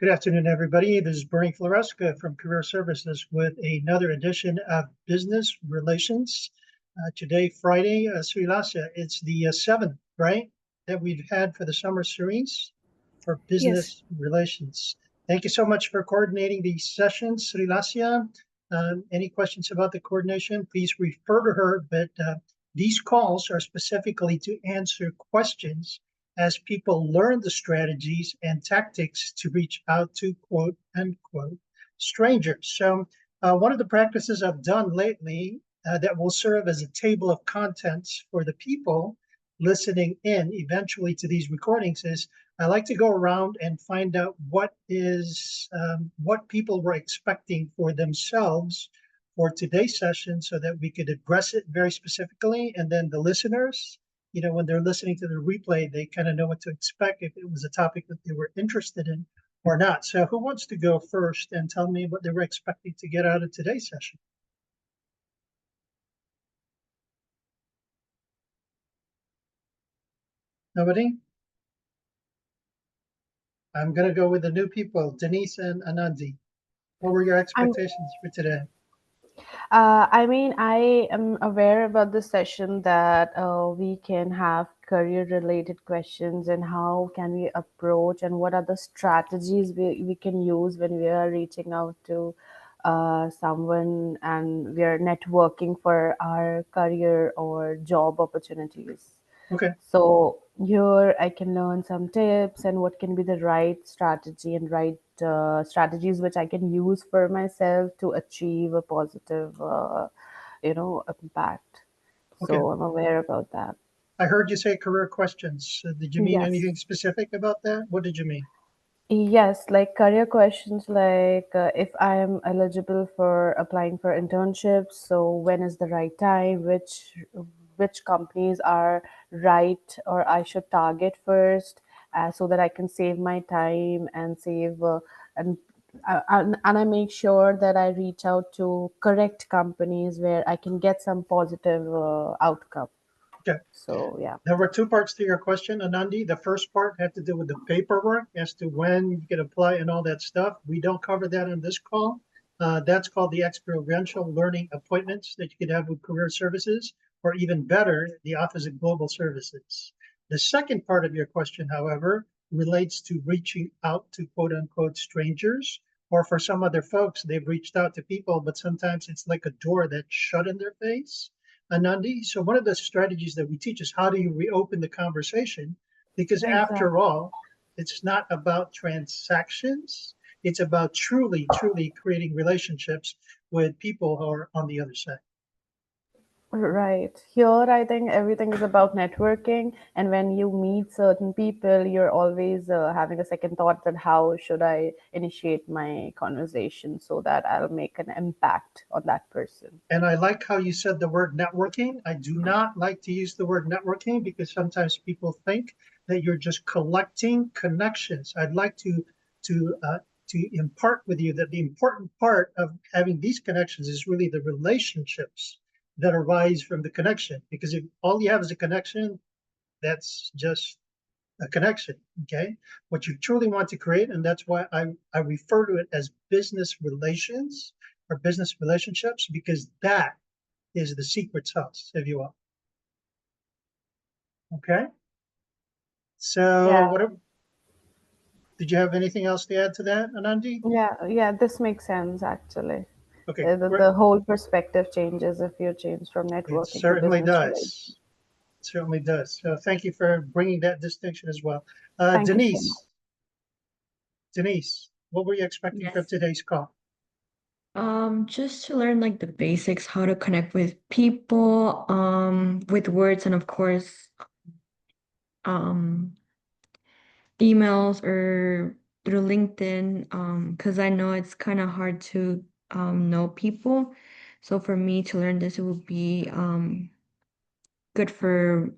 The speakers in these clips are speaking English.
Good afternoon, everybody. This is Bernie Floresca from Career Services with another edition of Business Relations. Today, Friday, Sri Lasya, it's the seventh, right, that we've had for the summer series for Yes. business relations. Thank you so much for coordinating these sessions, Sri Lasya. Any questions about the coordination, please refer to her, but these calls are specifically to answer questions as people learn the strategies and tactics to reach out to quote unquote strangers. So, one of the practices I've done lately that will serve as a table of contents for the people listening in eventually to these recordings is I like to go around and find out what people were expecting for themselves for today's session so that we could address it very specifically. And then the listeners, when they're listening to the replay, they kind of know what to expect if it was a topic that they were interested in or not. So who wants to go first and tell me what they were expecting to get out of today's session? Nobody? I'm going to go with the new people, Denise and Anandi. What were your I'm, expectations for today? I am aware about the session that we can have career related questions and how can we approach and what are the strategies we can use when we are reaching out to someone and we are networking for our career or job opportunities. Okay. So here I can learn some tips and what can be the right strategy and right strategies which I can use for myself to achieve a positive, impact. Okay. So I'm aware about that. I heard you say career questions. Did you mean Yes. anything specific about that? What did you mean? Yes, like career questions like if I am eligible for applying for internships, so when is the right time, which companies are right or I should target first so that I can save my time and save and and I make sure that I reach out to correct companies where I can get some positive outcome. Okay. So yeah. There were two parts to your question, Anandi. The first part had to do with the paperwork as to when you can apply and all that stuff. We don't cover that on this call. That's called the experiential learning appointments that you could have with career services, or even better, the Office of Global Services. The second part of your question, however, relates to reaching out to quote unquote strangers, or for some other folks, they've reached out to people, but sometimes it's like a door that's shut in their face. Anandi. So one of the strategies that we teach is how do you reopen the conversation? Because after Exactly. all, it's not about transactions. It's about truly, truly creating relationships with people who are on the other side. Right. Here, I think everything is about networking. And when you meet certain people, you're always having a second thought that how should I initiate my conversation so that I'll make an impact on that person. And I like how you said the word networking. I do not like to use the word networking because sometimes people think that you're just collecting connections. I'd like to impart with you that the important part of having these connections is really the relationships that arise from the connection. Because if all you have is a connection, that's just a connection. Okay. What you truly want to create, and that's why I refer to it as business relations or business relationships, because that is the secret sauce, if you will. Okay. So Yeah. did you have anything else to add to that, Anandi? Yeah, this makes sense actually. Okay, great. The whole perspective changes if you change from It networking to certainly business relations. does. It certainly does. So thank you for bringing that distinction as well. Thank you so much. Denise, what were you expecting from Yes. today's call? Just to learn like the basics, how to connect with people, with words and of course, um, emails or through LinkedIn, because I know it's kind of hard to know people. So for me to learn this, it would be good for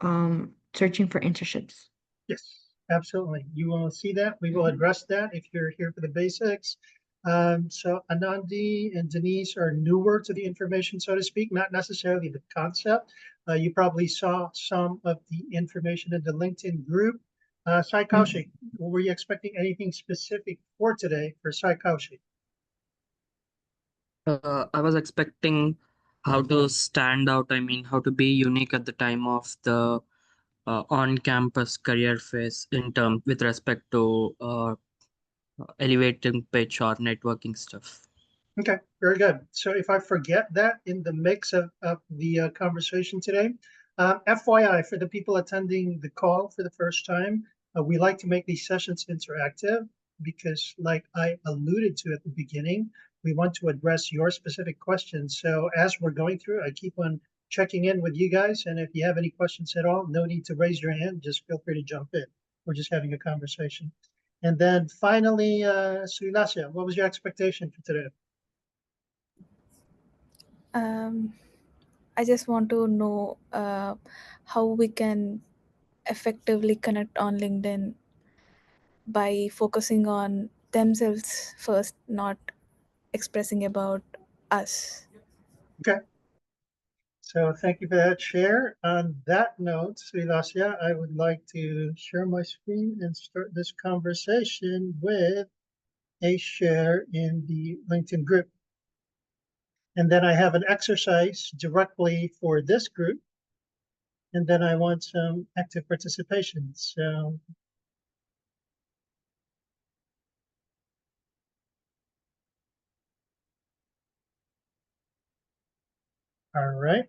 searching for internships. Yes, absolutely. You will see that. We will Mhm. address that if you're here for the basics. So Anandi and Denise are newer to the information, so to speak, not necessarily the concept. You probably saw some of the information in the LinkedIn group. Sai Kaushik, were you expecting anything specific for today for Sai Kaushik? I was expecting how to stand out. I mean, how to be unique at the time of the on-campus career phase in term with respect to elevating pitch or networking stuff. Okay, very good. So if I forget that in the mix of the conversation today, FYI, for the people attending the call for the first time, we like to make these sessions interactive because, like I alluded to at the beginning, we want to address your specific questions. So as we're going through, I keep on checking in with you guys. And if you have any questions at all, no need to raise your hand. Just feel free to jump in. We're just having a conversation. And then finally, Suilasya, what was your expectation for today? I just want to know how we can effectively connect on LinkedIn by focusing on themselves first, not expressing about us. Okay. So thank you for that share. On that note, Srilasya, I would like to share my screen and start this conversation with a share in the LinkedIn group. And then I have an exercise directly for this group. And then I want some active participation. So all right.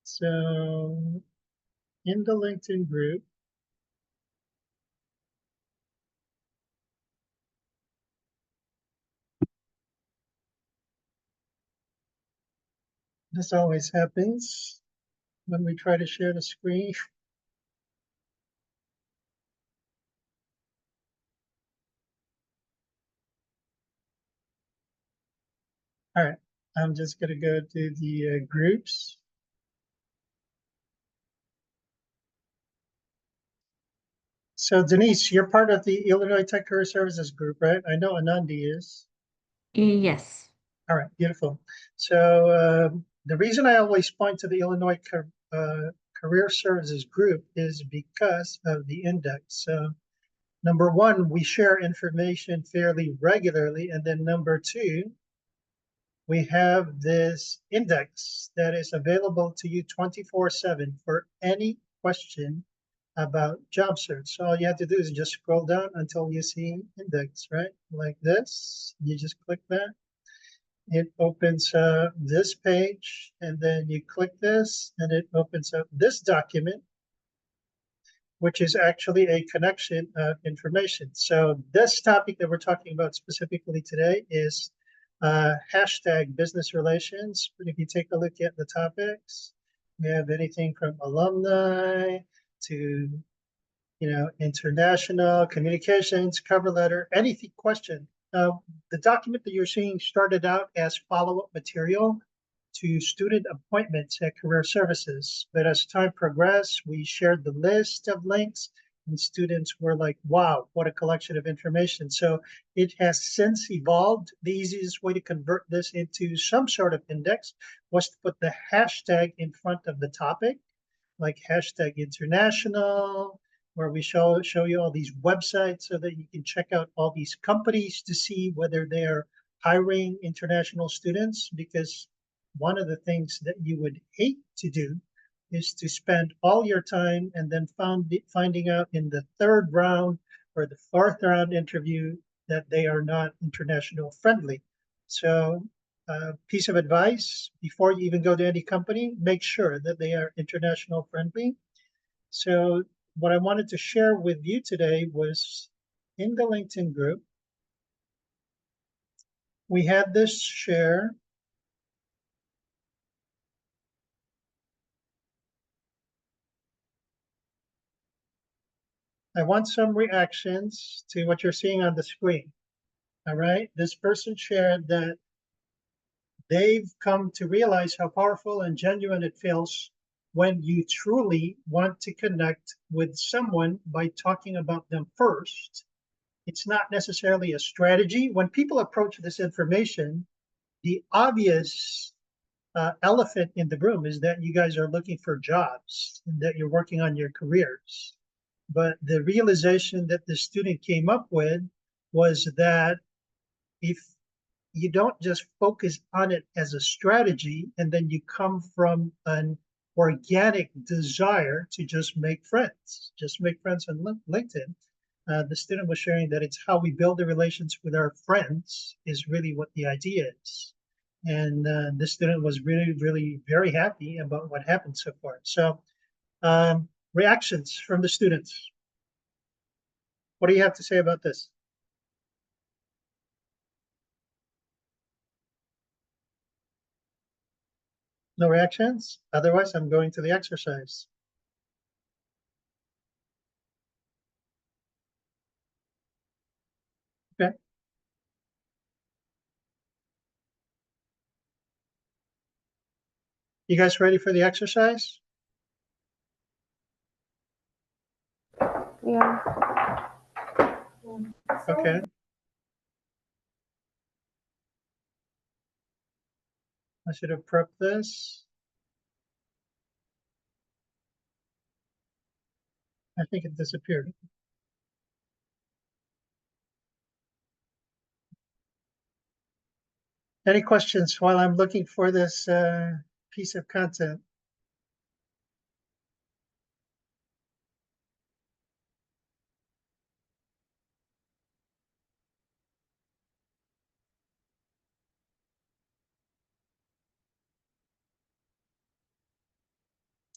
So in the LinkedIn group, this always happens when we try to share the screen. All right, I'm just gonna go to the groups. So Denise, you're part of the Illinois Tech Career Services group, right? I know Anandi is. Yes. All right, beautiful. So the reason I always point to the Illinois Career Services group is because of the index. So number one, we share information fairly regularly. And then number two, we have this index that is available to you 24/7 for any question about job search. So all you have to do is just scroll down until you see index, right? Like this, you just click that. It opens this page, and then you click this, and it opens up this document, which is actually a connection of information. So this topic that we're talking about specifically today is hashtag business relations. But if you take a look at the topics, we have anything from alumni to international communications, cover letter, anything question. The document that you're seeing started out as follow-up material to student appointments at Career Services. But as time progressed, we shared the list of links and students were like, wow, what a collection of information. So it has since evolved. The easiest way to convert this into some sort of index was to put the hashtag in front of the topic, like hashtag international, where we show you all these websites so that you can check out all these companies to see whether they're hiring international students. Because one of the things that you would hate to do is to spend all your time and then finding out in the third round or the fourth round interview that they are not international friendly. So piece of advice, before you even go to any company, make sure that they are international friendly. So what I wanted to share with you today was in the LinkedIn group, we had this share. I want some reactions to what you're seeing on the screen. All right, this person shared that they've come to realize how powerful and genuine it feels when you truly want to connect with someone by talking about them first. It's not necessarily a strategy. When people approach this information, the obvious elephant in the room is that you guys are looking for jobs and that you're working on your careers. But the realization that the student came up with was that if you don't just focus on it as a strategy and then you come from an organic desire to just make friends on LinkedIn. The student was sharing that it's how we build the relations with our friends is really what the idea is. And the student was really, really very happy about what happened so far. So reactions from the students. What do you have to say about this? No reactions? Otherwise, I'm going to the exercise. Okay. You guys ready for the exercise? Yeah. Okay. I should have prepped this. I think it disappeared. Any questions while I'm looking for this piece of content?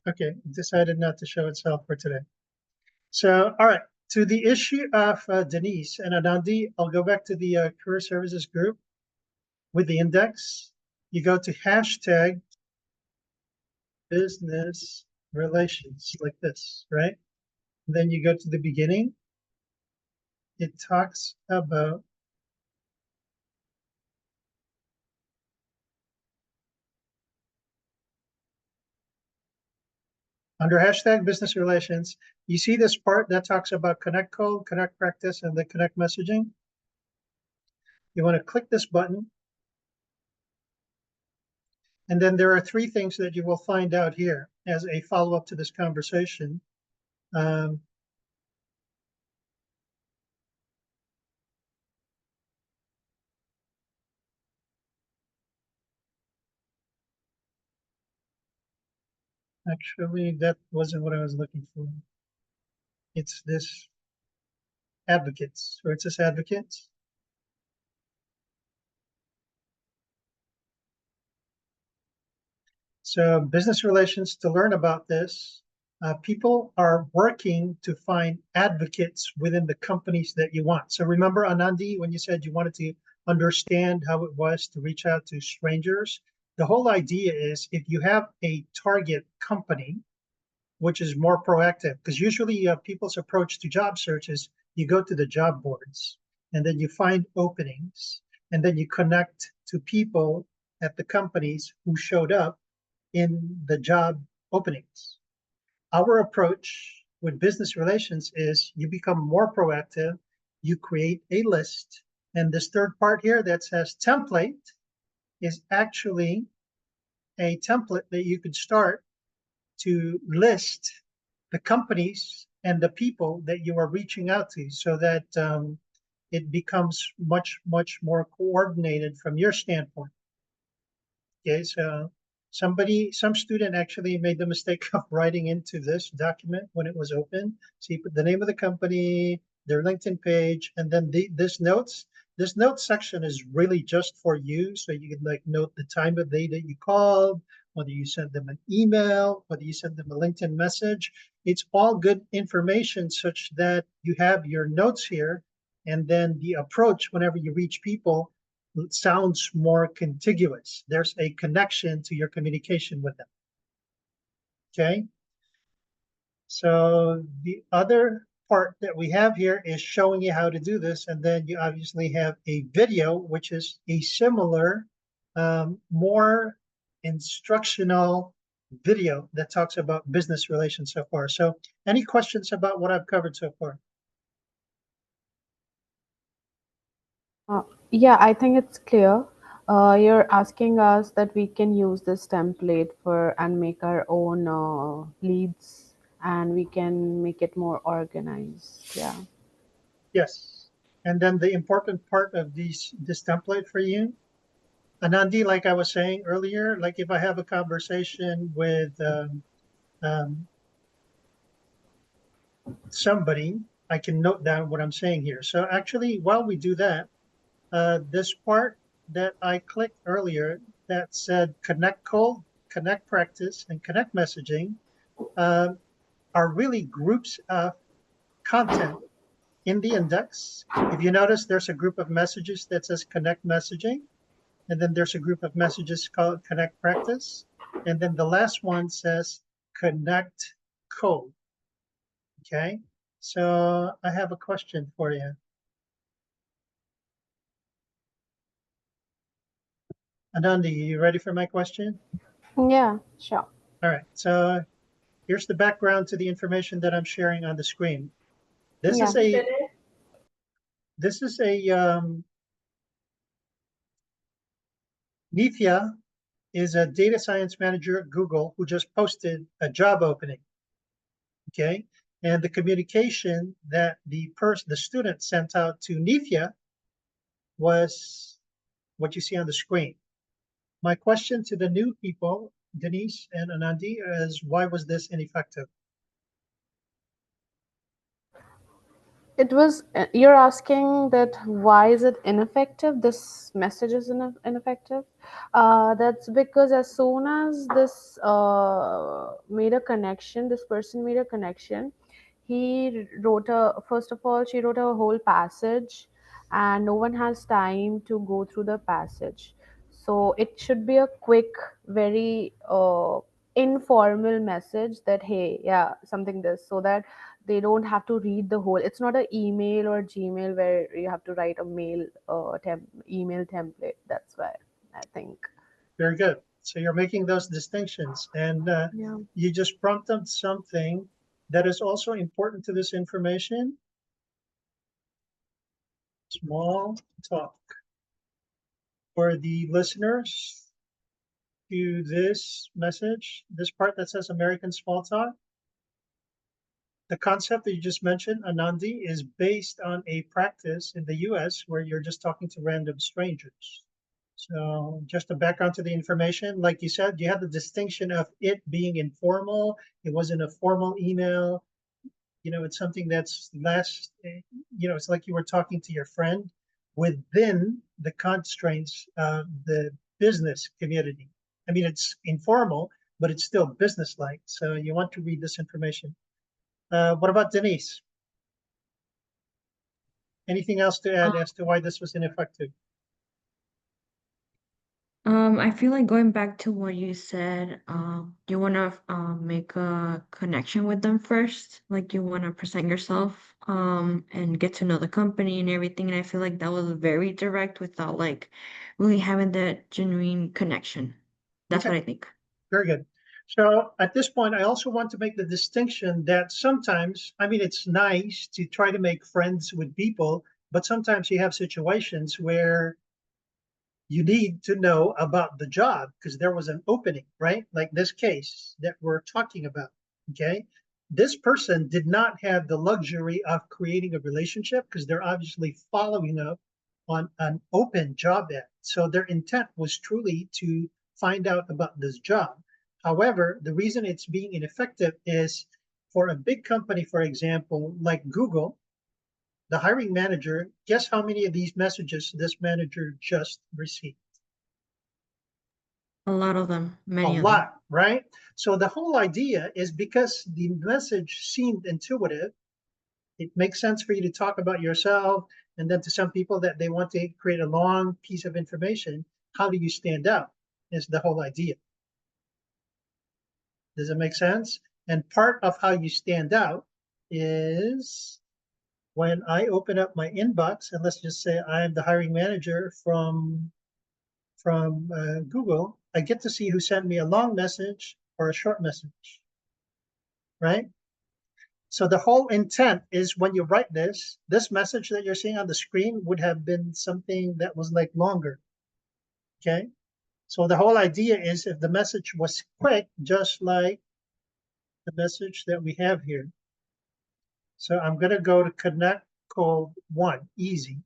Okay, decided not to show itself for today. So, all right, to the issue of Denise and Anandi, I'll go back to the career services group with the index. You go to hashtag business relations like this, right? And then you go to the beginning. It talks about under hashtag business relations, you see this part that talks about connect code, connect practice, and the connect messaging. You want to click this button. And then there are three things that you will find out here as a follow-up to this conversation. Actually, that wasn't what I was looking for. It's this advocates, or it says advocates. So business relations, to learn about this, people are working to find advocates within the companies that you want. So remember, Anandi, when you said you wanted to understand how it was to reach out to strangers, the whole idea is if you have a target company, which is more proactive, because usually people's approach to job search is you go to the job boards and then you find openings and then you connect to people at the companies who showed up in the job openings. Our approach with business relations is you become more proactive, you create a list, and this third part here that says template is actually a template that you could start to list the companies and the people that you are reaching out to so that it becomes much, much more coordinated from your standpoint. Okay, so some student actually made the mistake of writing into this document when it was open. So you put the name of the company, their LinkedIn page, and then this notes. This notes section is really just for you. So you can like note the time of day that you called, whether you sent them an email, whether you sent them a LinkedIn message. It's all good information such that you have your notes here. And then the approach whenever you reach people sounds more contiguous. There's a connection to your communication with them. Okay. So the other part that we have here is showing you how to do this. And then you obviously have a video, which is a similar, more instructional video that talks about business relations so far. So any questions about what I've covered so far? Yeah, I think it's clear. You're asking us that we can use this template for and make our own leads, and we can make it more organized. Yeah. Yes. And then the important part of this template for you, Anandi, like I was saying earlier, like if I have a conversation with um, somebody, I can note down what I'm saying here. So actually, while we do that, this part that I clicked earlier that said connect call, connect practice, and connect messaging are really groups of content in the index. If you notice, there's a group of messages that says connect messaging, and then there's a group of messages called connect practice, and then the last one says connect code. Okay, so I have a question for you. Anandi, you ready for my question? Yeah, sure. All right, so here's the background to the information that I'm sharing on the screen. This Yeah. is a Nithya is a data science manager at Google who just posted a job opening. Okay, and the communication that the student sent out to Nithya was what you see on the screen. My question to the new people, Denise and Anandi, is why was this ineffective? It was, you're asking that why is it ineffective? This message is ineffective. That's because as soon as this made a connection, this person made a connection, wrote first of all, she wrote a whole passage, and no one has time to go through the passage. So it should be a quick, very informal message that, hey, yeah, something this, so that they don't have to read the whole. It's not an email or Gmail where you have to write a email template. That's why I think. Very good. So you're making those distinctions, and Yeah. you just prompted something that is also important to this information. Small talk. For the listeners to this message, this part that says American small talk, the concept that you just mentioned, Anandi, is based on a practice in the US where you're just talking to random strangers. So just a background to the information, like you said, you have the distinction of it being informal. It wasn't a formal email. You know, it's something that's less, you know, it's like you were talking to your friend within the constraints of the business community. I mean, it's informal, but it's still business-like. So you want to read this information. What about Denise? Anything else to add as to why this was ineffective? I feel like going back to what you said, you want to make a connection with them first, like you want to present yourself, and get to know the company and everything. And I feel like that was very direct without like really having that genuine connection. That's Okay, what I think. very good. So at this point, I also want to make the distinction that sometimes, I mean, it's nice to try to make friends with people, but sometimes you have situations where you need to know about the job because there was an opening, right? Like this case that we're talking about, okay? This person did not have the luxury of creating a relationship because they're obviously following up on an open job ad. So their intent was truly to find out about this job. However, the reason it's being ineffective is for a big company, for example, like Google, the hiring manager, guess how many of these messages this manager just received? A lot of them, A many of them. lot, right? So the whole idea is because the message seemed intuitive, it makes sense for you to talk about yourself, and then to some people that they want to create a long piece of information, how do you stand out is the whole idea. Does it make sense? And part of how you stand out is when I open up my inbox, and let's just say I am the hiring manager from Google, I get to see who sent me a long message or a short message, right? So the whole intent is when you write this message that you're seeing on the screen would have been something that was like longer, Okay. So the whole idea is if the message was quick, just like the message that we have here. So I'm going to go to connect call 1, easy.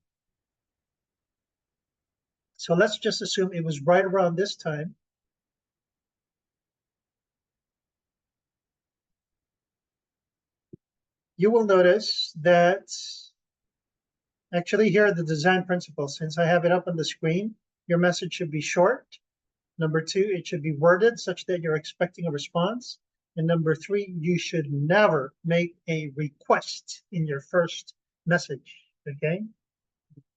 So let's just assume it was right around this time. You will notice that actually here are the design principles. Since I have it up on the screen, your message should be short. Number 2, it should be worded such that you're expecting a response. And number 3, you should never make a request in your first message, okay?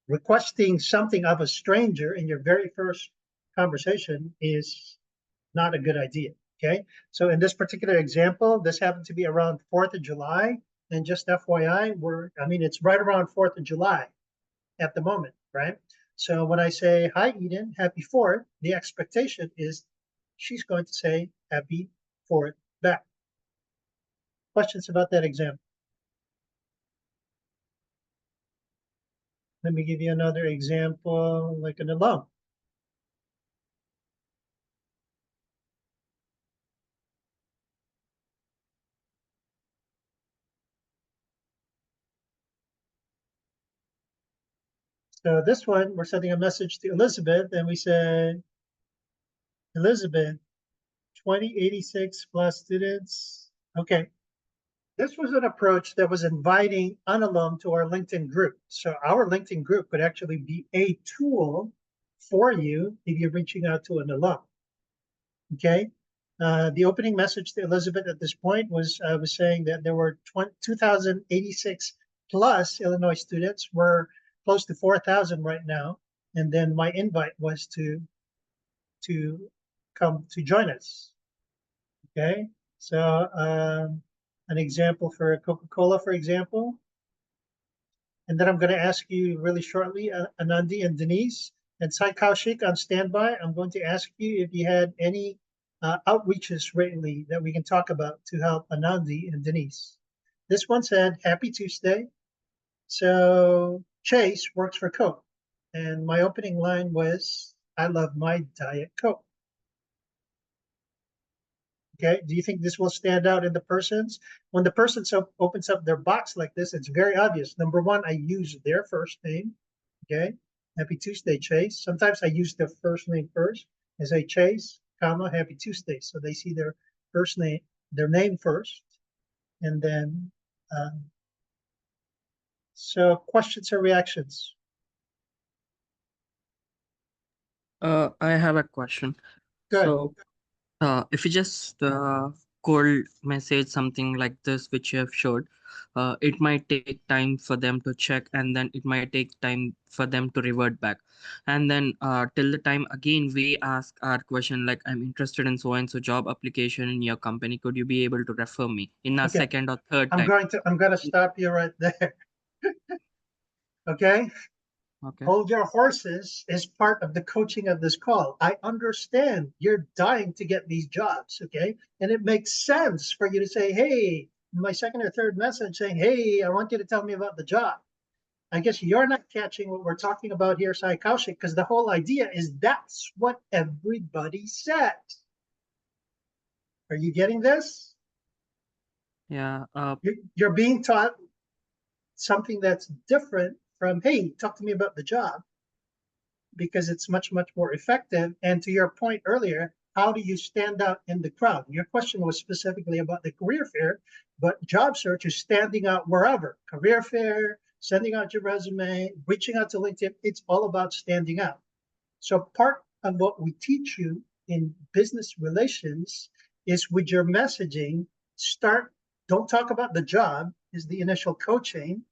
Requesting something of a stranger in your very first conversation is not a good idea, okay? So in this particular example, this happened to be around 4th of July. And just FYI, it's right around 4th of July at the moment, right? So when I say, hi, Eden, happy 4th, the expectation is she's going to say happy 4th back. Questions about that example? Let me give you another example, like an alum. So this one, we're sending a message to Elizabeth, and we say, Elizabeth, 2086 plus students. Okay. This was an approach that was inviting an alum to our LinkedIn group. So our LinkedIn group could actually be a tool for you if you're reaching out to an alum. Okay. The opening message to Elizabeth at this point was saying that there were 2,086 plus Illinois students. We're close to 4,000 right now. And then my invite was to come to join us. Okay. So an example for Coca-Cola, for example. And then I'm going to ask you really shortly, Anandi and Denise, and Sai Kaushik on standby. I'm going to ask you if you had any outreaches lately that we can talk about to help Anandi and Denise. This one said, happy Tuesday. So Chase works for Coke. And my opening line was, I love my Diet Coke. Okay, do you think this will stand out in the persons? When the person opens up their box like this, it's very obvious. Number 1, I use their first name. Okay, happy Tuesday, Chase. Sometimes I use their first name first. I say Chase, comma, happy Tuesday. So they see their first name, their name first. And then, so questions or reactions? I have a question. Good. So, if you just cold message something like this, which you have showed, it might take time for them to check, and then it might take time for them to revert back. And then till the time again we ask our question like, I'm interested in so and so job application in your company. Could you be able to refer me in a Okay. second or third I'm time? going to stop you right there. Okay. Okay. Hold your horses is part of the coaching of this call. I understand you're dying to get these jobs, okay? And it makes sense for you to say, hey, my second or third message saying, hey, I want you to tell me about the job. I guess you're not catching what we're talking about here, Sai Kaushik, because the whole idea is that's what everybody says. Are you getting this? Yeah. You're being taught something that's different from, hey, talk to me about the job, because it's much, much more effective. And to your point earlier, how do you stand out in the crowd? Your question was specifically about the career fair, but job search is standing out wherever. Career fair, sending out your resume, reaching out to LinkedIn, it's all about standing out. So part of what we teach you in business relations is with your messaging, don't talk about the job is the initial coaching.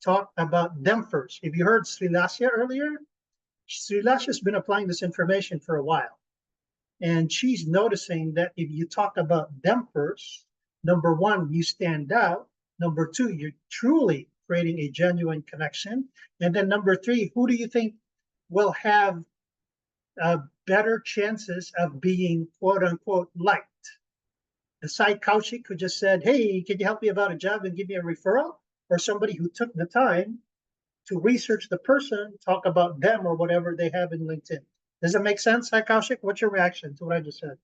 Talk about them first. If you heard Srilasya earlier, Srilasya's been applying this information for a while. And she's noticing that if you talk about them first, number 1, you stand out. Number 2, you're truly creating a genuine connection. And then number 3, who do you think will have better chances of being quote unquote liked? The Sai Kaushik who just said, hey, can you help me about a job and give me a referral? Or somebody who took the time to research the person, talk about them or whatever they have in LinkedIn. Does it make sense, Sai Kaushik? What's your reaction to what I just said?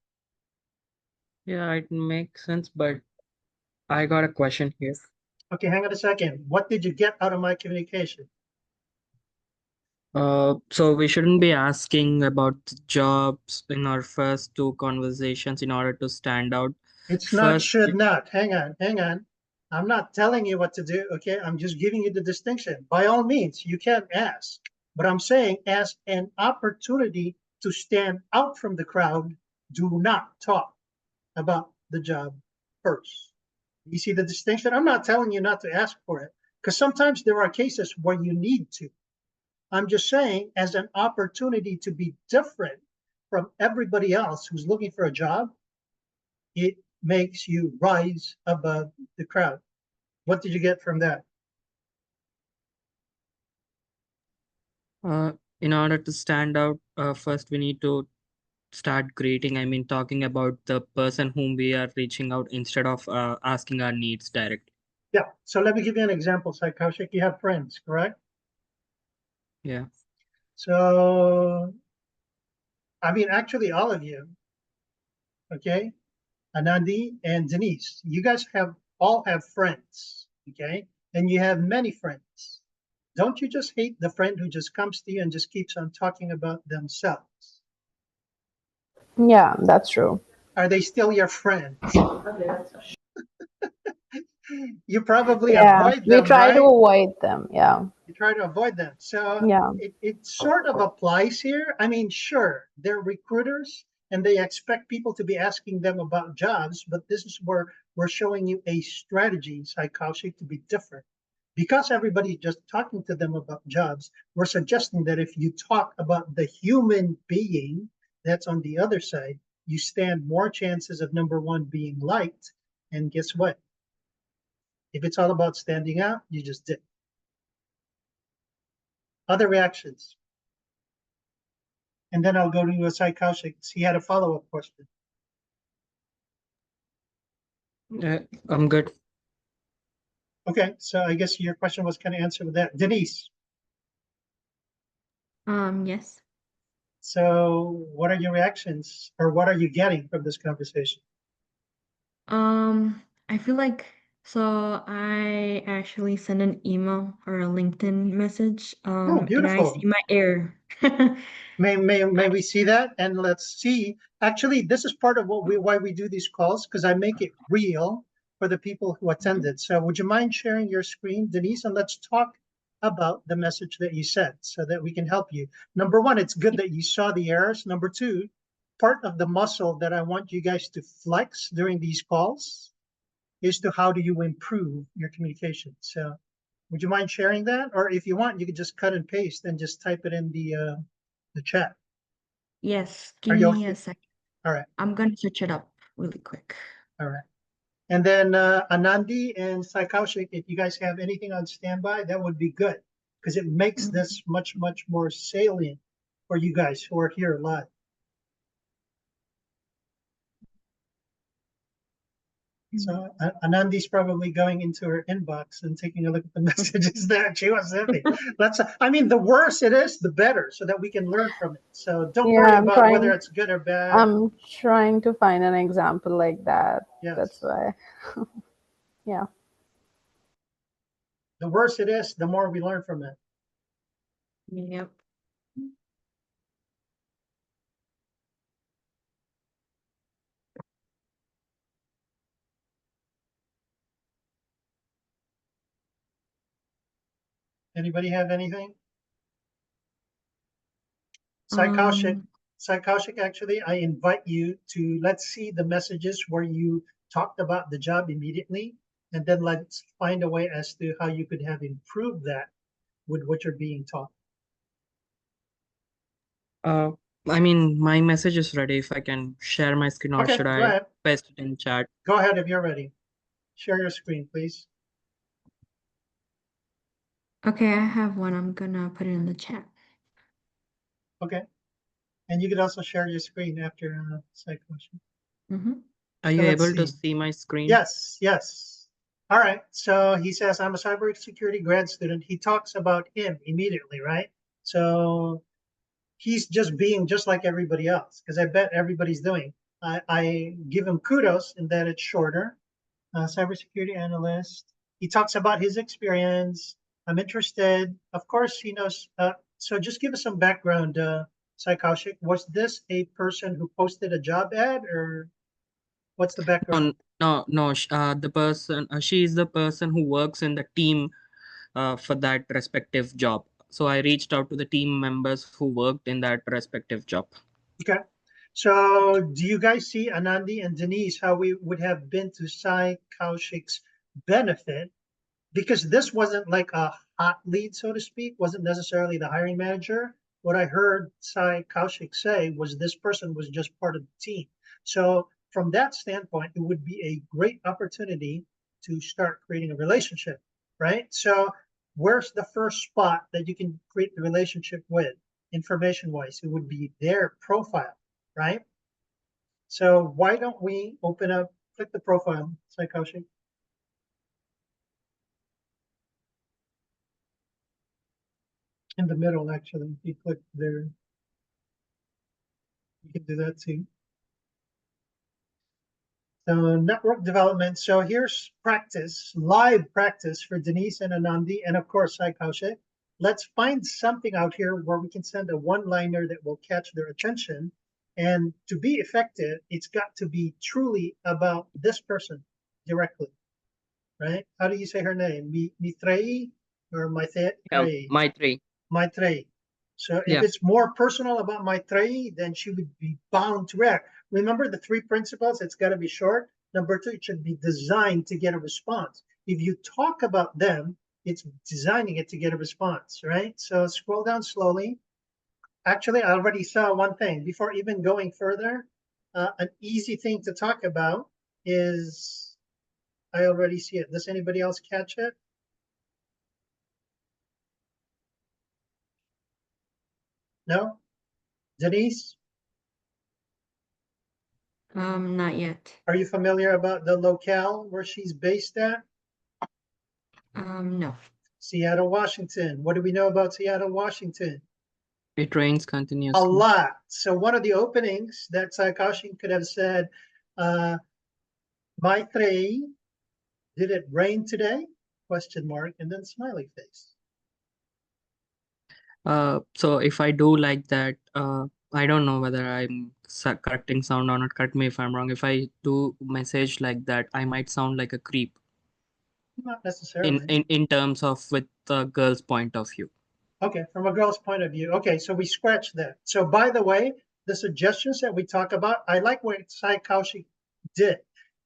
Yeah, it makes sense, but I got a question here. Okay, hang on a second. What did you get out of my communication? So we shouldn't be asking about jobs in our first two conversations in order to stand out. It's not First, should not. Hang on. I'm not telling you what to do, okay? I'm just giving you the distinction. By all means, you can ask, but I'm saying as an opportunity to stand out from the crowd, do not talk about the job first. You see the distinction? I'm not telling you not to ask for it, because sometimes there are cases where you need to. I'm just saying as an opportunity to be different from everybody else who's looking for a job, it makes you rise above the crowd. What did you get from that? in order to stand out, first we need to start greeting. I mean, talking about the person whom we are reaching out instead of asking our needs directly. Yeah, so let me give you an example, Sai Kaushik. You have friends, correct? Yeah. So, I mean, actually, all of you, okay? Anandi and Denise, you guys all have friends, okay? And you have many friends. Don't you just hate the friend who just comes to you and just keeps on talking about themselves? Yeah, that's true. Are they still your friends? You probably Yeah, avoid we them, try to right? avoid them. Yeah. You try to avoid them. So Yeah. it sort of applies here. I mean, sure, they're recruiters and they expect people to be asking them about jobs, but this is where we're showing you a strategy, Sai Kaushik, to be different. Because everybody's just talking to them about jobs, we're suggesting that if you talk about the human being that's on the other side, you stand more chances of number one being liked. And guess what? If it's all about standing out, you just did. Other reactions. And then I'll go to Sai Kaushik. He had a follow-up question. I'm good. Okay, so I guess your question was kind of answered with that. Denise, Yes. so what are your reactions or what are you getting from this conversation? I feel like so I actually sent an email or a LinkedIn message. Oh, And I beautiful. see my error. May we see that? And let's see. Actually, this is part of why we do these calls, because I make it real for the people who attended. So would you mind sharing your screen, Denise? And let's talk about the message that you sent so that we can help you. Number one, it's good that you saw the errors. Number two, part of the muscle that I want you guys to flex during these calls is to how do you improve your communication. So would you mind sharing that? Or if you want, you could just cut and paste and just type it in the chat. Yes, Are give you me okay? a second. All right. I'm gonna search it up really quick. All right. And then Anandi and Sai Kaushik, if you guys have anything on standby, that would be good because it makes this much, much more salient for you guys who are here live. So Anandi's probably going into her inbox and taking a look at the messages that she was sending. I mean, the worse it is, the better, so that we can learn from it. So don't worry Yeah, about whether it's good or bad. I'm trying to find an example like that. Yes. That's why. Yeah. The worse it is, the more we learn from it. Yep. Anybody have anything? Sai Kaushik, actually, I invite you to let's see the messages where you talked about the job immediately, and then let's find a way as to how you could have improved that with what you're being taught. I mean, my message is ready. If I can share my screen, or Okay, should go I ahead. paste it in chat? Go ahead if you're ready. Share your screen, please. Okay, I have one. I'm gonna put it in the chat. Okay. And you could also share your screen after Sai Kaushik. Are So you let's able to see. see my screen? Yes, yes. All right. So he says, I'm a cybersecurity grad student. He talks about him immediately, right? So he's just being just like everybody else, because I bet everybody's doing. I give him kudos in that it's shorter. Cybersecurity analyst. He talks about his experience. I'm interested. Of course, he knows. So just give us some background, Sai Kaushik. Was this a person who posted a job ad, or what's the background? No. The person, she is the person who works in the team for that respective job. So I reached out to the team members who worked in that respective job. Okay. So do you guys see, Anandi and Denise, how we would have been to Sai Kaushik's benefit? Because this wasn't like a hot lead, so to speak, wasn't necessarily the hiring manager. What I heard Sai Kaushik say was this person was just part of the team. So from that standpoint, it would be a great opportunity to start creating a relationship, right? So where's the first spot that you can create the relationship with, information-wise? It would be their profile, right? So why don't we open up, click the profile, Sai Kaushik. In the middle, actually, if you click there, you can do that too. So network development. So here's practice, live practice for Denise and Anandi, and of course, Sai Kaushik. Let's find something out here where we can send a one-liner that will catch their attention. And to be effective, it's got to be truly about this person directly, right? How do you say her name? Mitrei or Maitreyi? Maitri. Maitreyi. So if Yeah. it's more personal about Maitreyi, then she would be bound to react. Remember the 3 principles? It's got to be short. Number 2, it should be designed to get a response. If you talk about them, it's designing it to get a response, right? So scroll down slowly. Actually, I already saw one thing. Before even going further, an easy thing to talk about is, I already see it. Does anybody else catch it? No? Denise, Not yet. are you familiar about the locale where she's based at? No. Seattle, Washington. What do we know about Seattle, Washington? It rains A continuously. lot. So one of the openings that Sai Kaushik could have said, Maitreyi, did it rain today? Question mark, and then smiley face. So if I do like that, I don't know whether I'm correcting sound or not. Correct me if I'm wrong. If I do message like that, I might sound like a creep Not necessarily. in terms of with the girl's point of view. Okay, from a girl's point of view. Okay, so we scratch that. So by the way, the suggestions that we talk about, I like what Sai Kaushik did.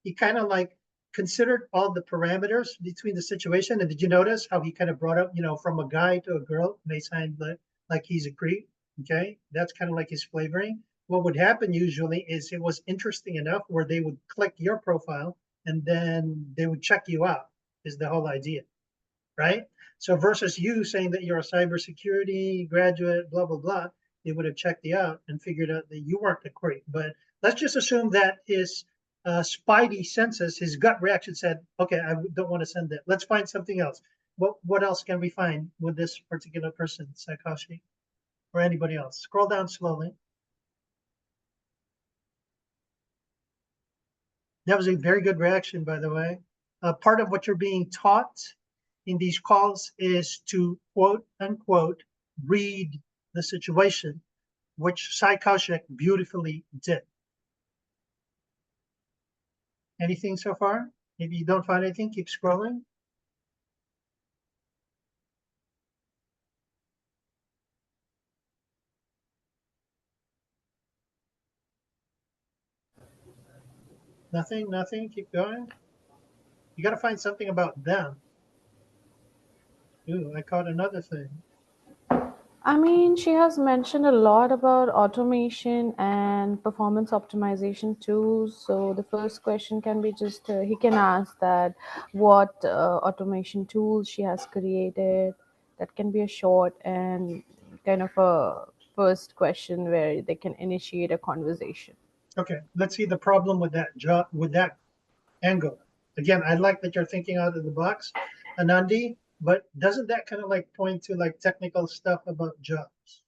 He kind of like considered all the parameters between the situation. And did you notice how he kind of brought up, from a guy to a girl, may sound like he's a creep. Okay, that's kind of like his flavoring. What would happen usually is it was interesting enough where they would click your profile and then they would check you out, is the whole idea, right? So versus you saying that you're a cybersecurity graduate, blah, blah, blah, they would have checked you out and figured out that you weren't a creep. But let's just assume that his spidey senses, his gut reaction said, okay, I don't want to send that. Let's find something else. What else can we find with this particular person, Sai Kaushik, or anybody else? Scroll down slowly. That was a very good reaction, by the way. Part of what you're being taught in these calls is to quote unquote read the situation, which Sai Kaushik beautifully did. Anything so far? If you don't find anything, keep scrolling. Nothing, keep going. You got to find something about them. Ooh, I caught another thing. I mean, she has mentioned a lot about automation and performance optimization tools. So the first question can be just he can ask that what automation tools she has created. That can be a short and kind of a first question where they can initiate a conversation. Okay, let's see the problem with that job, with that angle. Again, I like that you're thinking out of the box, Anandi, but doesn't that kind of like point to like technical stuff about jobs?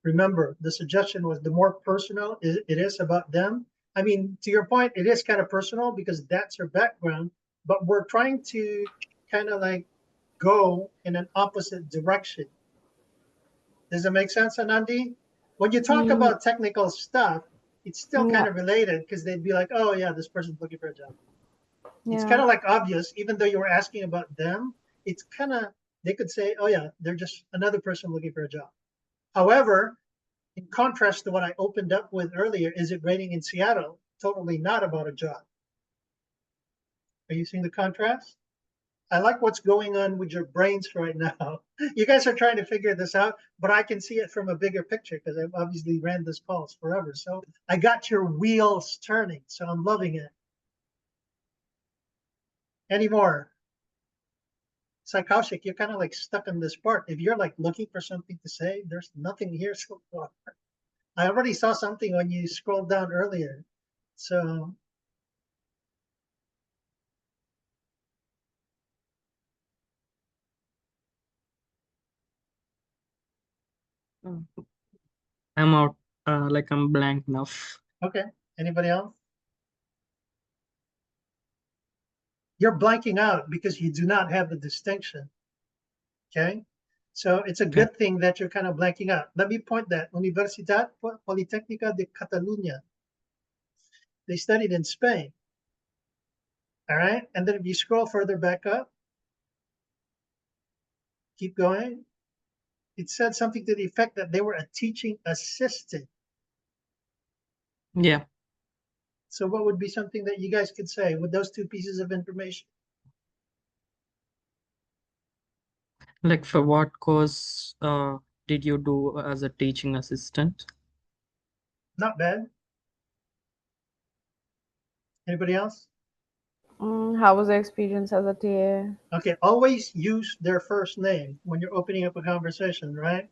Remember, the suggestion was the more personal it is about them. I mean, to your point, it is kind of personal because that's her background, but we're trying to kind of like go in an opposite direction. Does that make sense, Anandi? When you talk Mm, about technical stuff, it's still kind yeah, of related because they'd be like, oh, yeah, this person's looking for a job. It's kind yeah. of like obvious, even though you were asking about them, it's kind of, they could say, oh, yeah, they're just another person looking for a job. However, in contrast to what I opened up with earlier, is it raining in Seattle? Totally not about a job. Are you seeing the contrast? I like what's going on with your brains right now. You guys are trying to figure this out, but I can see it from a bigger picture because I've obviously ran this calls forever. So I got your wheels turning. So I'm loving it. Any more? Saikaushik, you're kind of like stuck in this part. If you're like looking for something to say, there's nothing here so far. I already saw something when you scrolled down earlier. So I'm out. Like I'm blank now. okay. Anybody else? You're blanking out because you do not have the distinction. Okay. So it's a Okay. good thing that you're kind of blanking out. Let me point that. Universidad Politécnica de Catalunya. They studied in Spain. All right. And then if you scroll further back up, keep going. It said something to the effect that they were a teaching assistant. Yeah. So what would be something that you guys could say with those two pieces of information? Like for what course did you do as a teaching assistant? Not bad. Anybody else? How was the experience as a TA? Okay, always use their first name when you're opening up a conversation, right?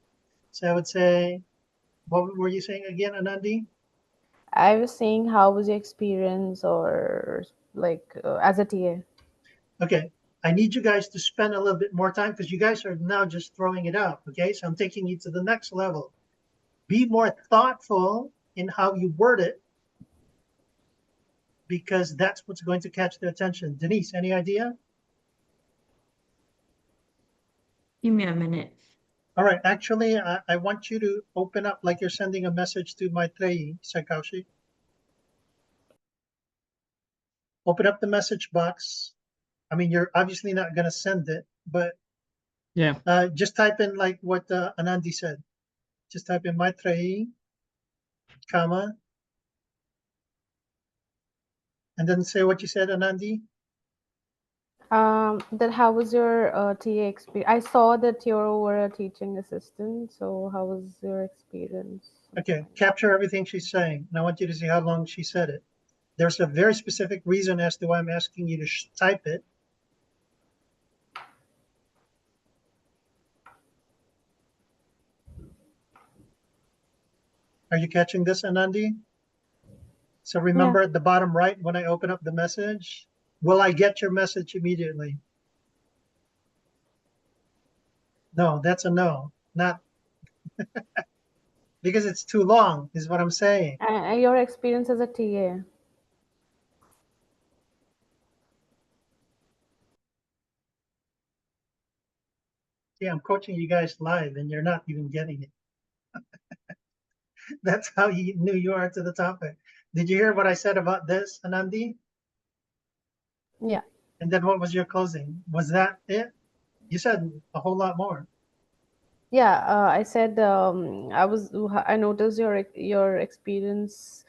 So I would say, what were you saying again, Anandi? I was saying, how was your experience, or like as a TA? Okay, I need you guys to spend a little bit more time because you guys are now just throwing it out. Okay, so I'm taking you to the next level. Be more thoughtful in how you word it because that's what's going to catch their attention. Denise, any idea? Give me a minute. All right, actually, I want you to open up like you're sending a message to Maitreyi Saikaushi. Open up the message box. I mean, you're obviously not going to send it, but Yeah. just type in like what Anandi said. Just type in Maitreyi, comma, and then say what you said, Anandi. That how was your TA experience? I saw that you were a teaching assistant, so how was your experience? Okay, capture everything she's saying. And I want you to see how long she said it. There's a very specific reason as to why I'm asking you to type it. Are you catching this, Anandi? So remember Yeah. at the bottom right, when I open up the message, will I get your message immediately? No, that's a no. Not because it's too long, is what I'm saying. Your experience as a TA. See, I'm coaching you guys live and you're not even getting it. That's how new you are to the topic. Did you hear what I said about this, Anandi? Yeah. And then what was your closing? Was that it? You said a whole lot more. Yeah, I said I noticed your experience.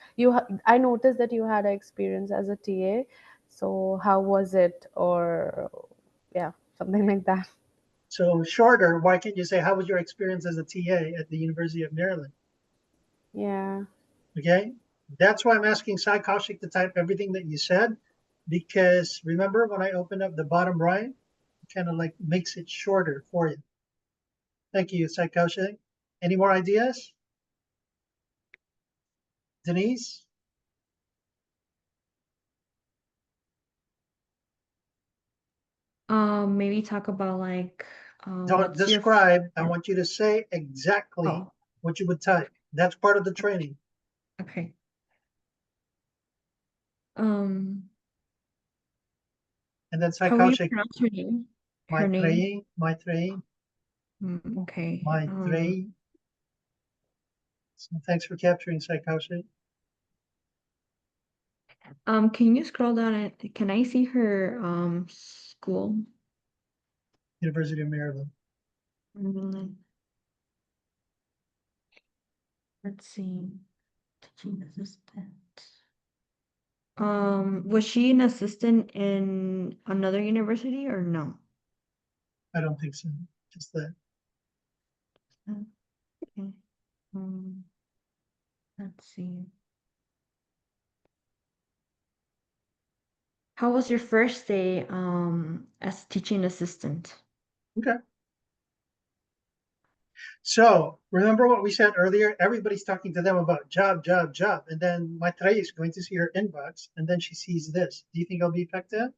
I noticed that you had an experience as a TA. So how was it? Or yeah, something like that. So shorter, why can't you say, how was your experience as a TA at the University of Maryland? Yeah. Okay, that's why I'm asking Sai Kaushik to type everything that you said, because remember when I opened up the bottom right, it kind of like makes it shorter for you. Thank you, Sai Kaushik. Any more ideas? Denise? Maybe talk about like Don't what's your describe. I want you to say exactly oh what you would type. That's part of the training. Okay. And then How will you Psychaushik, pronounce her name? Her name? Maitreyi. Okay. Maitreyi. So thanks for capturing Psychaushik. Can you scroll down and can I see her school? University of Maryland. Maryland. Let's see. Teaching assistant. Was she an assistant in another university or no? I don't think so. Just that. Okay. Let's see. How was your first day as teaching assistant? Okay. So remember what we said earlier? Everybody's talking to them about job. And then Maitreyi is going to see her inbox and then she sees this. Do you think it'll be effective?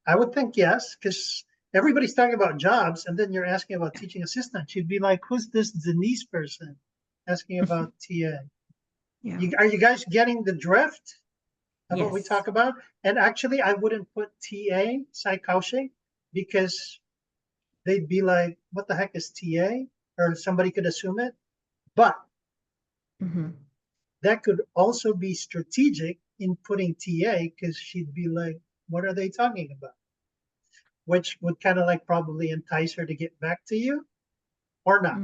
I would think yes, because everybody's talking about jobs and then you're asking about teaching assistant. She'd be like, who's this Denise person asking about TA? Yeah. Are you guys getting the drift of what we Yes. talk about? And actually, I wouldn't put TA, Psychaushik, because they'd be like, what the heck is TA? Or somebody could assume it. But that could also be strategic in putting TA because she'd be like, what are they talking about? Which would kind of like probably entice her to get back to you or not.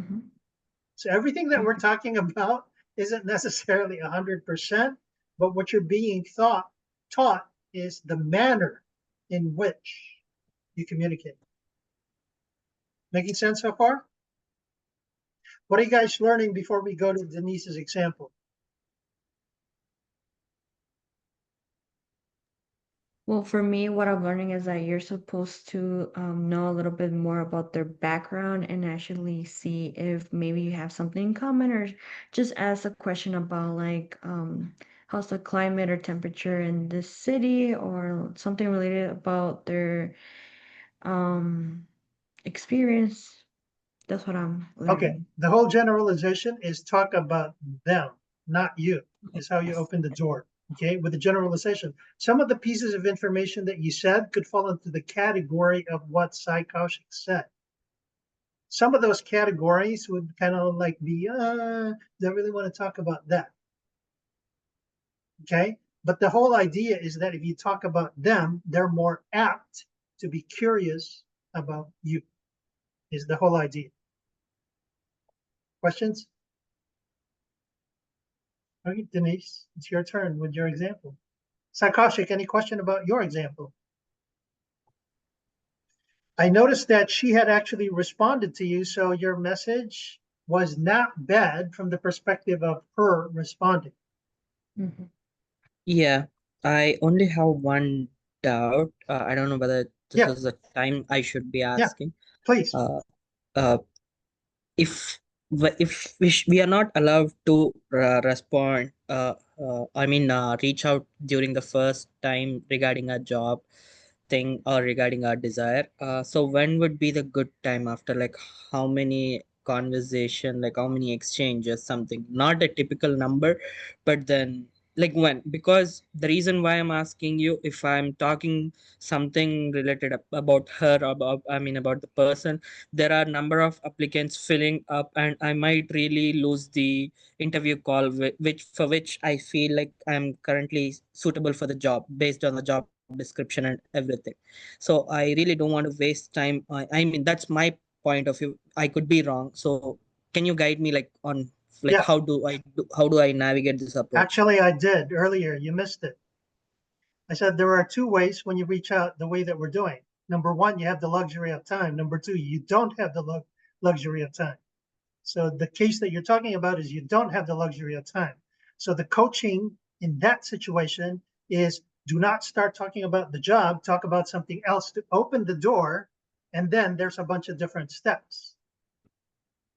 So everything that we're talking about isn't necessarily 100%, but what you're being taught is the manner in which you communicate. Making sense so far? What are you guys learning before we go to Denise's example? Well, for me, what I'm learning is that you're supposed to know a little bit more about their background and actually see if maybe you have something in common or just ask a question about like how's the climate or temperature in this city or something related about their experience. That's what I'm Okay, learning. the whole generalization is talk about them, not you, is how you Yes. open the door, okay, with the generalization. Some of the pieces of information that you said could fall into the category of what Psychaushik said. Some of those categories would kind of like be, don't really want to talk about that, okay? But the whole idea is that if you talk about them, they're more apt to be curious about you, is the whole idea. Questions? Okay, Denise, it's your turn with your example. Psychaushik, any question about your example? I noticed that she had actually responded to you, so your message was not bad from the perspective of her responding. Yeah, I only have one doubt. I don't know whether this Yeah. is the time I should be Yeah. asking. Please. Uh, if we are not allowed to respond, reach out during the first time regarding a job thing or regarding our desire. So when would be the good time after like how many conversation, like how many exchanges, something, not a typical number, but then like when? Because the reason why I'm asking you, if I'm talking something related about her, about the person, there are number of applicants filling up and I might really lose the interview call, which I feel like I'm currently suitable for the job based on the job description and everything. So I really don't want to waste time. I mean, that's my point of view. I could be wrong. So can you guide me like on like Yeah. how do I navigate this approach? Actually, I did earlier. You missed it. I said there are two ways when you reach out the way that we're doing. Number one, you have the luxury of time. Number two, you don't have the luxury of time. So the case that you're talking about is you don't have the luxury of time. So the coaching in that situation is do not start talking about the job, talk about something else to open the door. And then there's a bunch of different steps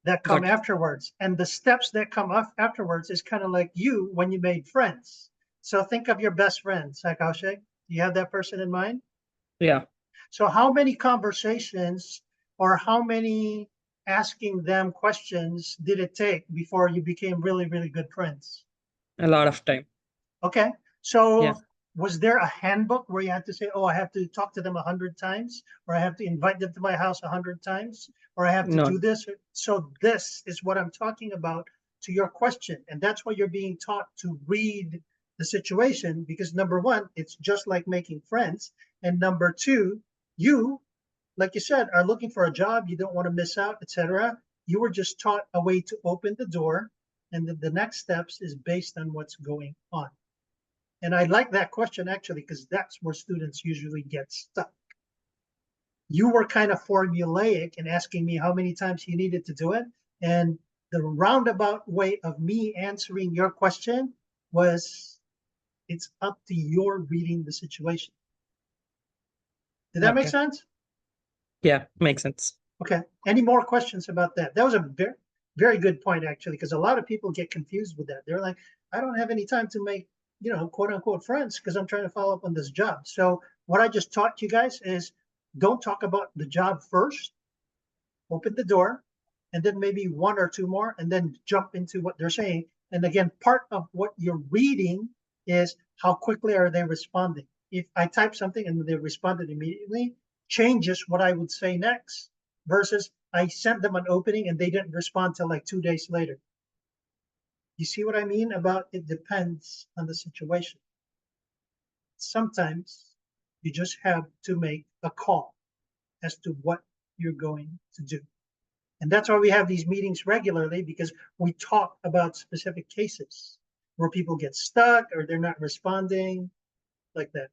that come Got it. afterwards. And the steps that come afterwards is kind of like you when you made friends. So think of your best friend, Psychaushik. Do you have that person in mind? Yeah. So how many conversations or how many asking them questions did it take before you became really, really good friends? A lot of time. Okay, Yeah. so was there a handbook where you had to say, oh, I have to talk to them 100 times, or I have to invite them to my house 100 times, or I have to No. do this? So this is what I'm talking about to your question. And that's why you're being taught to read the situation, because number one, it's just like making friends. And number two, you, like you said, are looking for a job, you don't want to miss out, etc. You were just taught a way to open the door, and the next steps is based on what's going on. And I like that question actually, because that's where students usually get stuck. You were kind of formulaic in asking me how many times you needed to do it. And the roundabout way of me answering your question was, it's up to your reading the situation. Did that make Okay. sense? Yeah, makes sense. Okay. Any more questions about that? That was a very, very good point, actually, because a lot of people get confused with that. They're like, I don't have any time to make, quote unquote friends because I'm trying to follow up on this job. So what I just taught you guys is don't talk about the job first, open the door, and then maybe one or two more, and then jump into what they're saying. And again, part of what you're reading is how quickly are they responding. If I type something and they responded immediately, changes what I would say next versus I sent them an opening and they didn't respond till like 2 days later. You see what I mean about it depends on the situation. Sometimes you just have to make a call as to what you're going to do. And that's why we have these meetings regularly, because we talk about specific cases where people get stuck or they're not responding, like that.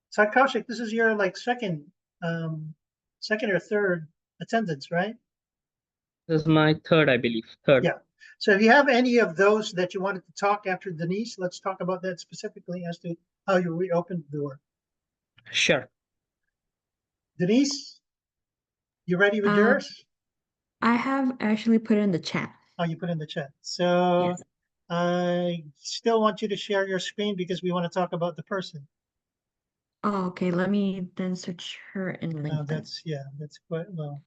So Kaushik, this is your like second or third attendance, right? This is my third, I believe. Third. Yeah. So if you have any of those that you wanted to talk after Denise, let's talk about that specifically as to how you reopened the door. Sure. Denise, you ready with yours? I have actually put it in the chat. Oh, you put in the chat. So Yes. I still want you to share your screen because we want to talk about the person. Oh, okay. Let me then search her in LinkedIn. That's quite well.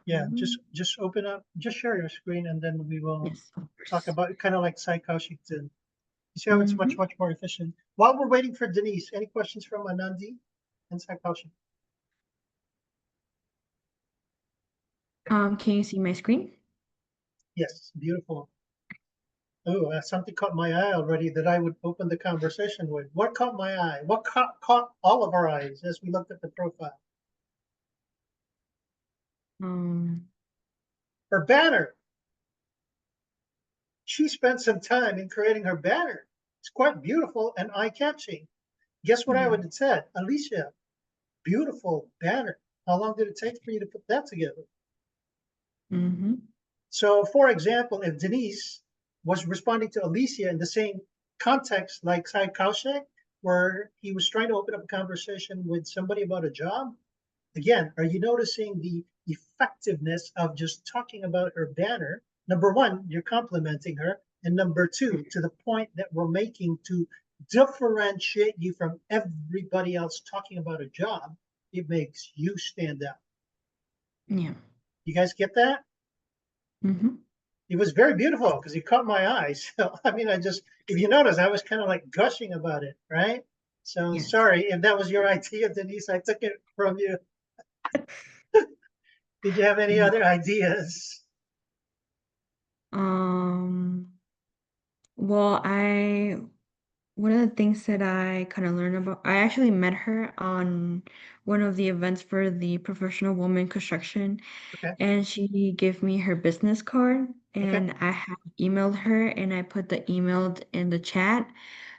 Yeah, just open up, just share your screen, and then we will Yes, of talk course. about kind of like Sai Kaushik did. You see how it's much more efficient. While we're waiting for Denise, any questions from Anandi and Sai Kaushik? Can you see my screen? Yes, beautiful. Oh, something caught my eye already that I would open the conversation with. What caught my eye? What caught all of our eyes as we looked at the profile? Her banner. She spent some time in creating her banner. It's quite beautiful and eye-catching. Guess what I would have said? Alicia, beautiful banner. How long did it take for you to put that together? So, for example, if Denise was responding to Alicia in the same context like Sai Kaushik, where he was trying to open up a conversation with somebody about a job, again, are you noticing the effectiveness of just talking about her banner? Number one, you're complimenting her. And number two, to the point that we're making to differentiate you from everybody else talking about a job, it makes you stand out. Yeah. You guys get that? It was very beautiful because it caught my eye. So, I mean, if you notice, I was kind of like gushing about it, right? So Yes. sorry if that was your idea, Denise, I took it from you. Did you have any other ideas? Well, one of the things that I kind of learned about, I actually met her on one of the events for the Professional Woman Construction, Okay. and she gave me her business card, and I have emailed her, and I put the email in the chat,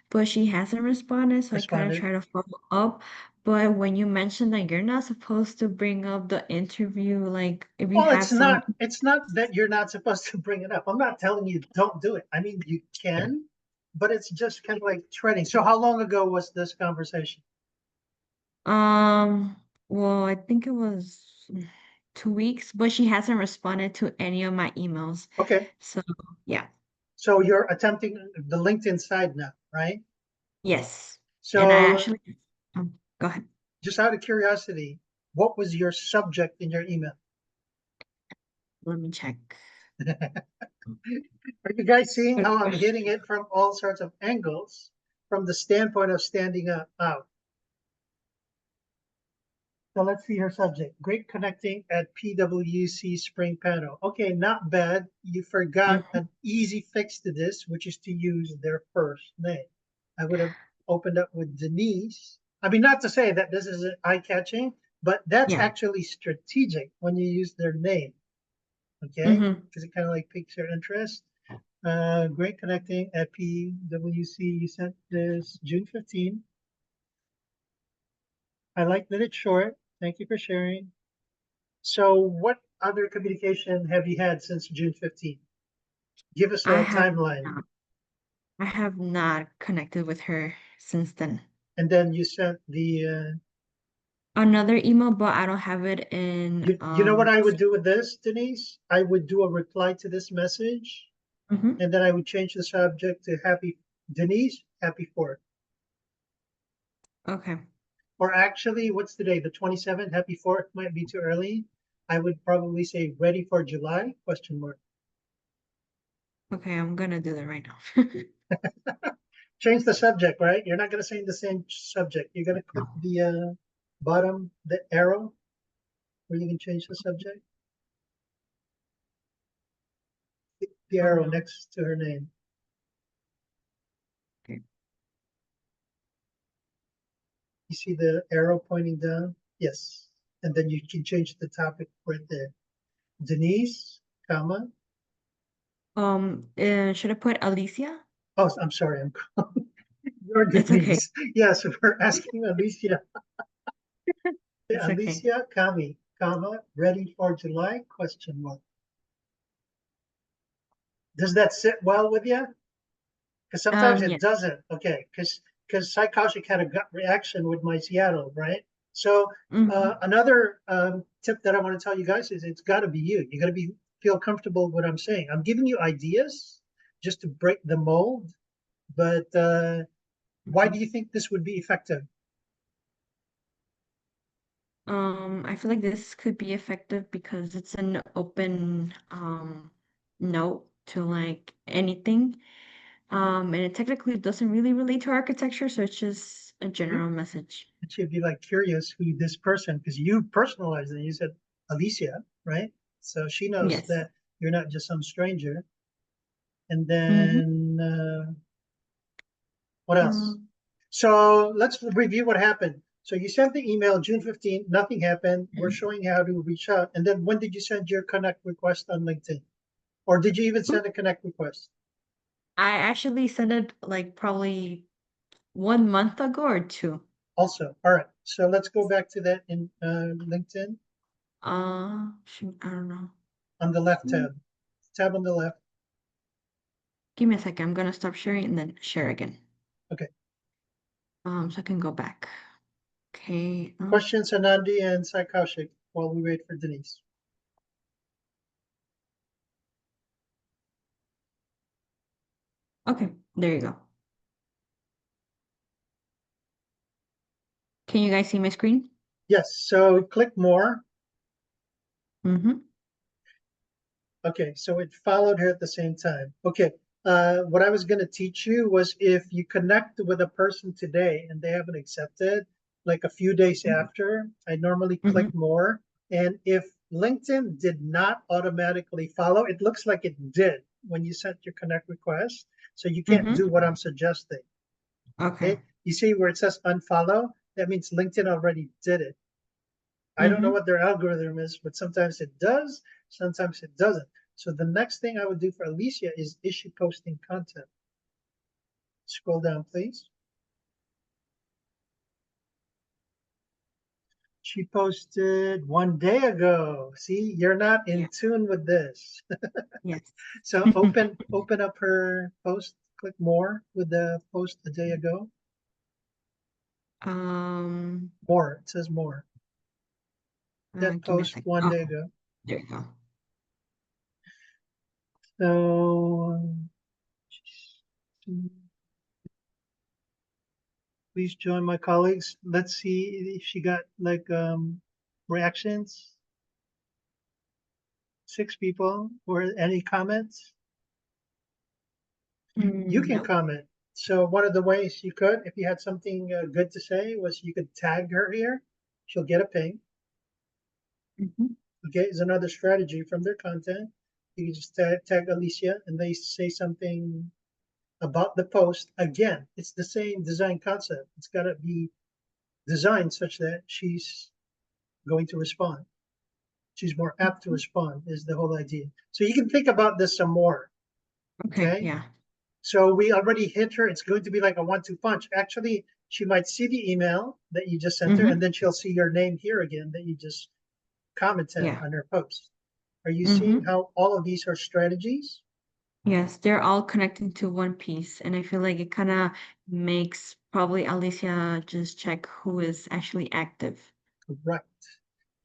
but she hasn't responded, so I kind of try to follow up. But when you mentioned that you're not supposed to bring up the interview, like if you Well, have some, it's not that you're not supposed to bring it up. I'm not telling you don't do it. I mean, you can, but it's just kind of like treading. So how long ago was this conversation? well, I think it was 2 weeks, but she hasn't responded to any of my emails. Okay. So yeah. So you're attempting the LinkedIn side now, right? Yes. So And I actually, go ahead. just out of curiosity, what was your subject in your email? Let me check. Are you guys seeing how I'm hitting it from all sorts of angles from the standpoint of standing up out? So let's see her subject. Great connecting at PwC Spring Panel. Okay, not bad. You forgot an easy fix to this, which is to use their first name. I would have opened up with Denise. I mean, not to say that this is eye-catching, but that's Yeah. actually strategic when you use their name. Okay, Mhm. because it kind of like piques your interest. Great connecting at PwC. You sent this June 15. I like that it's short. Thank you for sharing. So what other communication have you had since June 15? Give us I a have timeline. not. I have not connected with her since then. And then you sent the, Another email, but I don't have it in you know what I would do with this, Denise? I would do a reply to this message, mhm. and then I would change the subject to happy, Denise, happy 4th. Okay. Or actually, what's the day? The 27th, happy 4th might be too early. I would probably say ready for July, question mark. Okay, I'm gonna do that right now. Change the subject, right? You're not gonna say the same subject. You're gonna click the bottom, the arrow, where you can change the subject. The Oh, arrow no. next to her name. Okay. You see the arrow pointing down? Yes. And then you can change the topic right there. Denise, comma. Should I put Alicia? Oh, I'm sorry. You're It's okay. Denise. Yes, we're asking Alicia. It's okay. Alicia, comma, ready for July, question mark. Does that sit well with you? Because sometimes Yeah. it doesn't. Okay, because Sai Kaushik had a gut reaction with my Seattle, right? So Mhm. another tip that I want to tell you guys is it's got to be you. You got to feel comfortable with what I'm saying. I'm giving you ideas just to break the mold, but why do you think this would be effective? I feel like this could be effective because it's an open note to like anything. And it technically doesn't really relate to architecture, so it's just a general message. It should be like curious who this person, because you personalized it. You said Alicia, right? So she knows Yes. that you're not just some stranger. And Mm-hmm. then what else? So let's review what happened. So you sent the email June 15th, nothing happened. We're showing how to reach out. And then when did you send your connect request on LinkedIn? Or did you even send a connect request? I actually sent it like probably 1 month ago or two. Also, all right. So let's go back to that in LinkedIn Shoot, I don't know. on the left tab. Tab on the left. Give me a second. I'm gonna stop sharing and then share again. Okay. So I can go back. Okay. Questions, Anandi and Sai Kaushik, while we wait for Denise. Okay, there you go. Can you guys see my screen? Yes, so click more. Mm-hmm. Okay, so it followed her at the same time. Okay, what I was going to teach you was if you connect with a person today and they haven't accepted, like a few days after, I normally click more. And if LinkedIn did not automatically follow, it looks like it did when you sent your connect request. So you can't do what I'm suggesting. Okay. Okay, you see where it says unfollow? That means LinkedIn already did it. I don't know what their algorithm is, but sometimes it does, sometimes it doesn't. So the next thing I would do for Alicia is she posting content? Scroll down, please. She posted 1 day ago. See, you're not in tune with this. Yes. So open up her post, click more with the post a day ago. More, it says more. That Give me a post second. 1 day ago. There you go. So please join my colleagues. Let's see if she got like reactions. 6 people. Or any comments? You can No. comment. So one of the ways you could, if you had something good to say, was you could tag her here. She'll get a ping. Mhm. Okay, is another strategy from their content. You can just tag Alicia and they say something about the post. Again, it's the same design concept. It's got to be designed such that she's going to respond. She's more apt to respond is the whole idea. So you can think about this some more. Okay, Okay. yeah. So we already hit her. It's going to be like a 1-2 punch. Actually, she might see the email that you just sent her, Mhm. and then she'll see your name here again that you just commented Yeah. on her post. Are you seeing Mhm. how all of these are strategies? Yes, they're all connecting to one piece, and I feel like it kind of makes probably Alicia just check who is actually active. Right.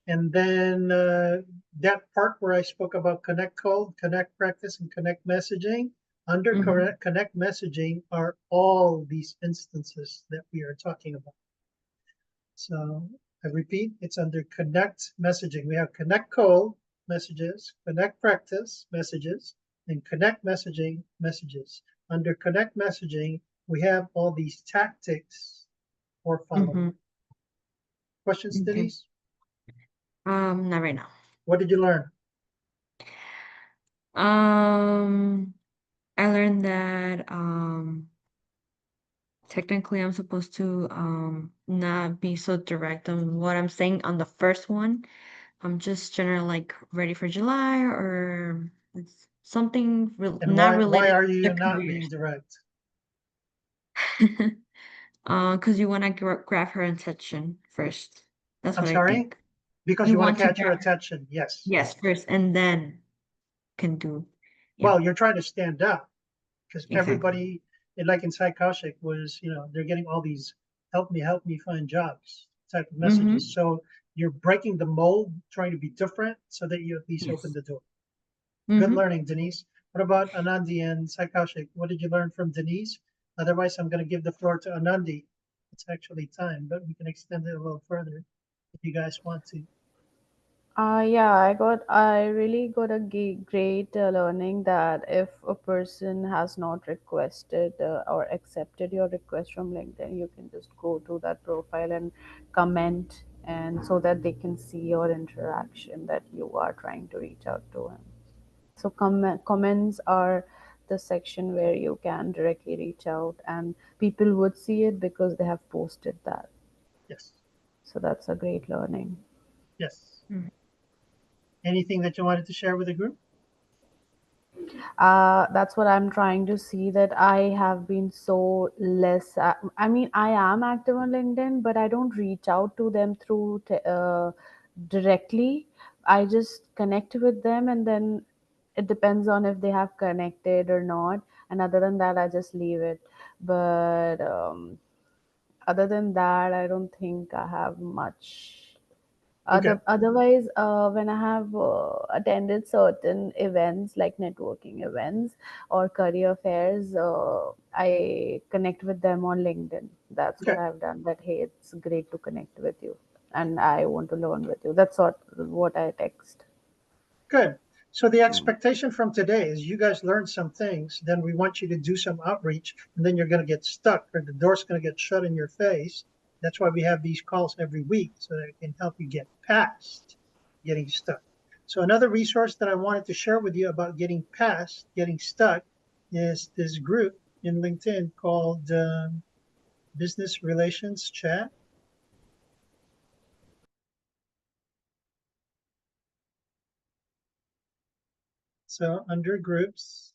And then that part where I spoke about connect code, connect practice, and connect messaging. Under Mhm. connect messaging are all these instances that we are talking about. So I repeat, it's under connect messaging. We have connect code messages, connect practice messages, and connect messaging messages. Under connect messaging, we have all these tactics for following. Mhm. Questions, Okay. Denise? Not right now. What did you learn? I learned that technically I'm supposed to not be so direct on what I'm saying on the first one. I'm just generally like ready for July or it's something And not why related are to you the not career. being direct? Because you want to grab her attention first. That's I'm what I sorry? think. Because You you want want to to catch her grab her, attention. Yes. yes, first, and then can do. Yeah, Well, you're trying to stand out because exactly. everybody, like in Psychotic, was, they're getting all these help me find jobs type of Mm-hmm. messages. So you're breaking the mold, trying to be different so that you at least open Yes. the door. Good Mm-hmm. learning, Denise. What about Anandi and Psychotic? What did you learn from Denise? Otherwise, I'm going to give the floor to Anandi. It's actually time, but we can extend it a little further if you guys want to. Yeah, I really got a great learning that if a person has not requested or accepted your request from LinkedIn, you can just go to that profile and comment, and so that they can see your interaction that you are trying to reach out to him. So comments are the section where you can directly reach out, and people would see it because they have posted that. Yes. So that's a great learning. Yes. Mm-hmm. Anything that you wanted to share with the group? That's what I'm trying to see, that I have been so less. I mean, I am active on LinkedIn, but I don't reach out to them through directly. I just connect with them, and then it depends on if they have connected or not. And other than that, I just leave it. But other than that, I don't think I have much. Okay. Otherwise, when I have attended certain events like networking events or career fairs, I connect with them on LinkedIn. That's what Okay. I've done. That hey, it's great to connect with you, and I want to learn with you. That's what I text. Good. So the Mm. expectation from today is you guys learn some things, then we want you to do some outreach, and then you're going to get stuck or the door's going to get shut in your face. That's why we have these calls every week so that it can help you get past getting stuck. So another resource that I wanted to share with you about getting past getting stuck is this group in LinkedIn called Business Relations Chat. So under groups,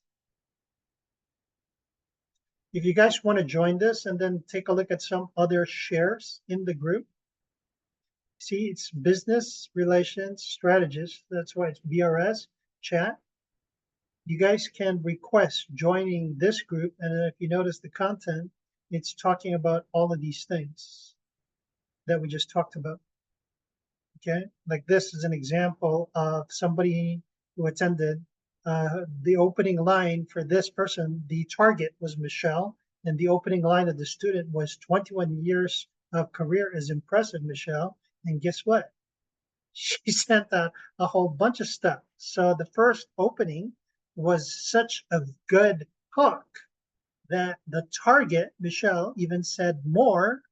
if you guys want to join this and then take a look at some other shares in the group, see it's business relations strategist. That's why it's BRS chat. You guys can request joining this group. And if you notice the content, it's talking about all of these things that we just talked about. Okay, like this is an example of somebody who attended. The opening line for this person, the target was Michelle, and the opening line of the student was 21 years of career is impressive, Michelle. And guess what? She sent out a whole bunch of stuff. So the first opening was such a good hook that the target, Michelle, even said more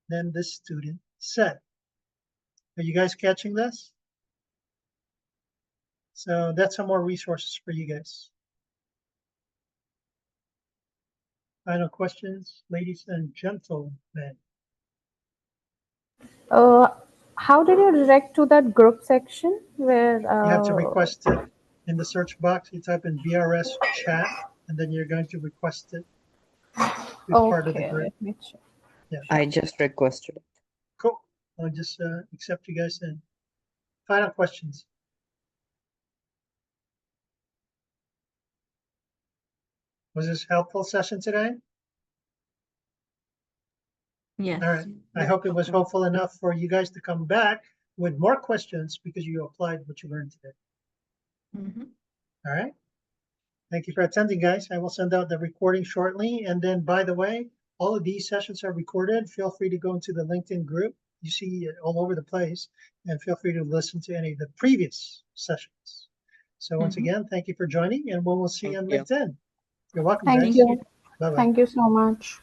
than the student said. Are you guys catching this? So that's some more resources for you guys. Final questions, ladies and gentlemen. How did you direct to that group section where You have to request it in the search box. You type in BRS chat, and then you're going to request it to be part of the okay, group. let me check. Yeah, I just requested it. cool. I'll just accept you guys in. Final questions. Was this a helpful session today? Yes. All right. I hope it was helpful enough for you guys to come back with more questions because you applied what you learned today. Mhm. All right. Thank you for attending, guys. I will send out the recording shortly. And then, by the way, all of these sessions are recorded. Feel free to go into the LinkedIn group. You see it all over the place. And feel free to listen to any of the previous sessions. So once Mhm. again, thank you for joining, and we'll see you on Thank you. LinkedIn. You're welcome, Thank guys. you. Bye-bye. Thank you so much.